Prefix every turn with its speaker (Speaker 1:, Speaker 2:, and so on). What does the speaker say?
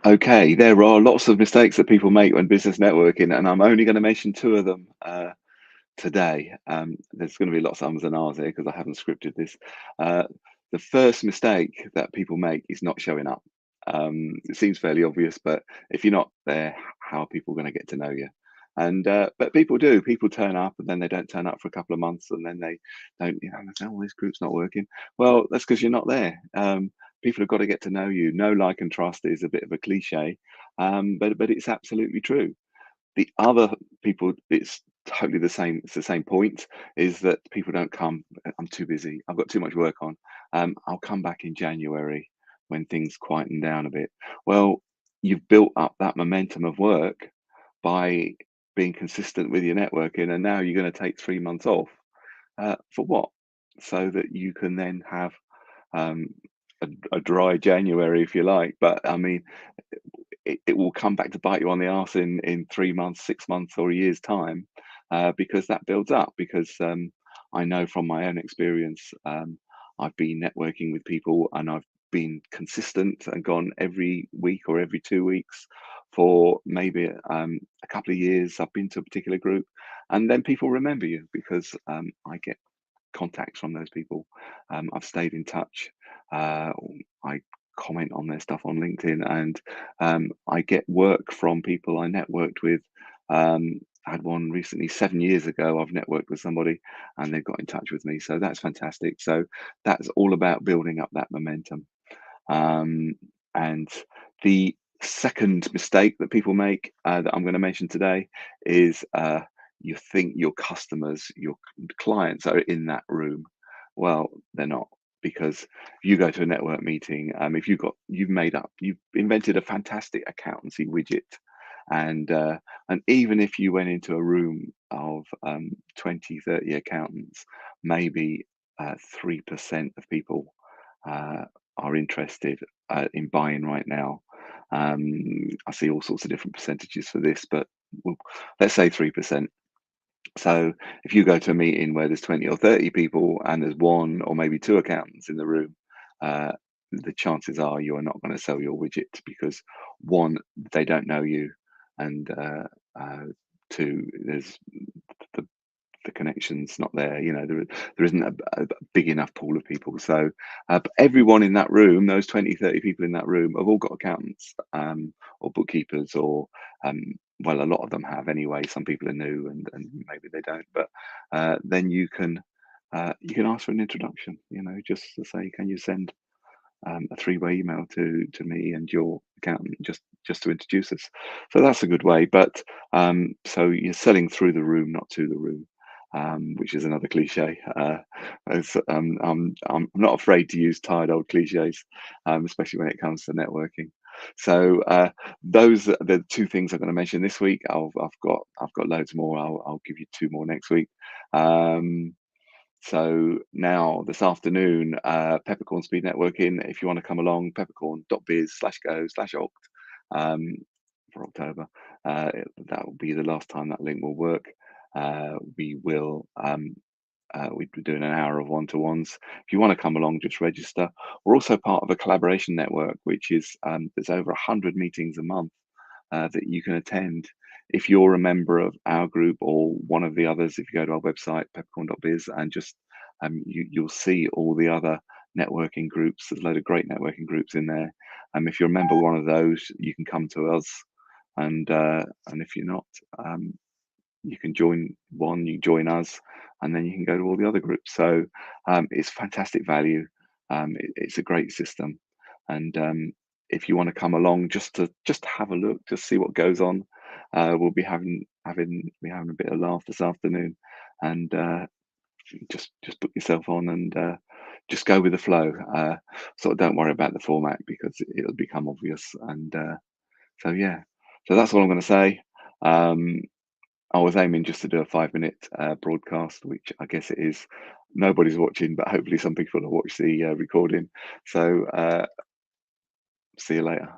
Speaker 1: Okay, there are lots of mistakes that people make when business networking, and I'm only going to mention two of them today. There's going to be lots of ums and ahs here because I haven't scripted this. Uh, the first mistake that people make is not showing up. It seems fairly obvious, but if you're not there, how are people going to get to know you? And but people do. People turn up, and then they don't turn up for a couple of months, and then they don't. They say, "Oh, this group's not working." Well, that's because you're not there. People have got to get to know you. Know, like, and trust is a bit of a cliche, but it's absolutely true. The other people, it's totally the same. It's the same point. Is that people don't come. I'm too busy. I've got too much work on. I'll come back in January when things quieten down a bit. Well, you've built up that momentum of work by being consistent with your networking, and now you're going to take 3 months off for what? So that you can then have um, a dry January, if you like. But I mean, it will come back to bite you on the arse in 3 months, 6 months, or a year's time, because that builds up. Because I know from my own experience, I've been networking with people, and I've been consistent and gone every week or every 2 weeks for maybe a couple of years. I've been to a particular group, and then people remember you because I get contacts from those people. I've stayed in touch. Uh, I comment on their stuff on LinkedIn, and I get work from people I networked with. I had one recently 7 years ago. I've networked with somebody, and they've got in touch with me. So that's fantastic. So that's all about building up that momentum. Um, and the second mistake that people make that I'm going to mention today is you think your customers, your clients are in that room. Well, they're not, because you go to a network meeting. If you've invented a fantastic accountancy widget, and even if you went into a room of 20, 30 accountants, maybe 3% of people uh, are interested in buying right now. I see all sorts of different percentages for this, but we'll, let's say 3%. So if you go to a meeting where there's 20 or 30 people and there's one or maybe two accountants in the room, uh, the chances are you are not going to sell your widget because, one, they don't know you, and uh, two, there's the the connection's not there. There isn't a big enough pool of people. So, but everyone in that room, those 20, 30 people in that room, have all got accountants or bookkeepers, or um, well, a lot of them have anyway. Some people are new, and maybe they don't. But then you can ask for an introduction. Just to say, can you send a three-way email to me and your accountant, just to introduce us. So that's a good way. But so you're selling through the room, not to the room, which is another cliche. I'm not afraid to use tired old cliches, especially when it comes to networking. So those are the two things I'm going to mention this week. I've got loads more. I'll give you two more next week. So now this afternoon, Peppercorn Speed Networking. If you want to come along, peppercorn.biz/go/oct um, for October. That will be the last time that link will work. We'd be doing an hour of one-to-ones. If you want to come along, just register. We're also part of a collaboration network, which is there's over 100 meetings a month that you can attend. If you're a member of our group or one of the others, if you go to our website, peppercorn.biz, and just you'll see all the other networking groups. There's a load of great networking groups in there. If you're a member of one of those, you can come to us, and if you're not, you can join one, you join us, and then you can go to all the other groups. So it's fantastic value. It's a great system, and if you want to come along just have a look, just see what goes on, we'll be having a bit of laugh this afternoon, and just put yourself on and just go with the flow. Sort of don't worry about the format because it'll become obvious, and so yeah. So that's all I'm going to say. Um, I was aiming just to do a 5 minute broadcast, which I guess it is. Nobody's watching, but hopefully some people will watch the recording. So see you later.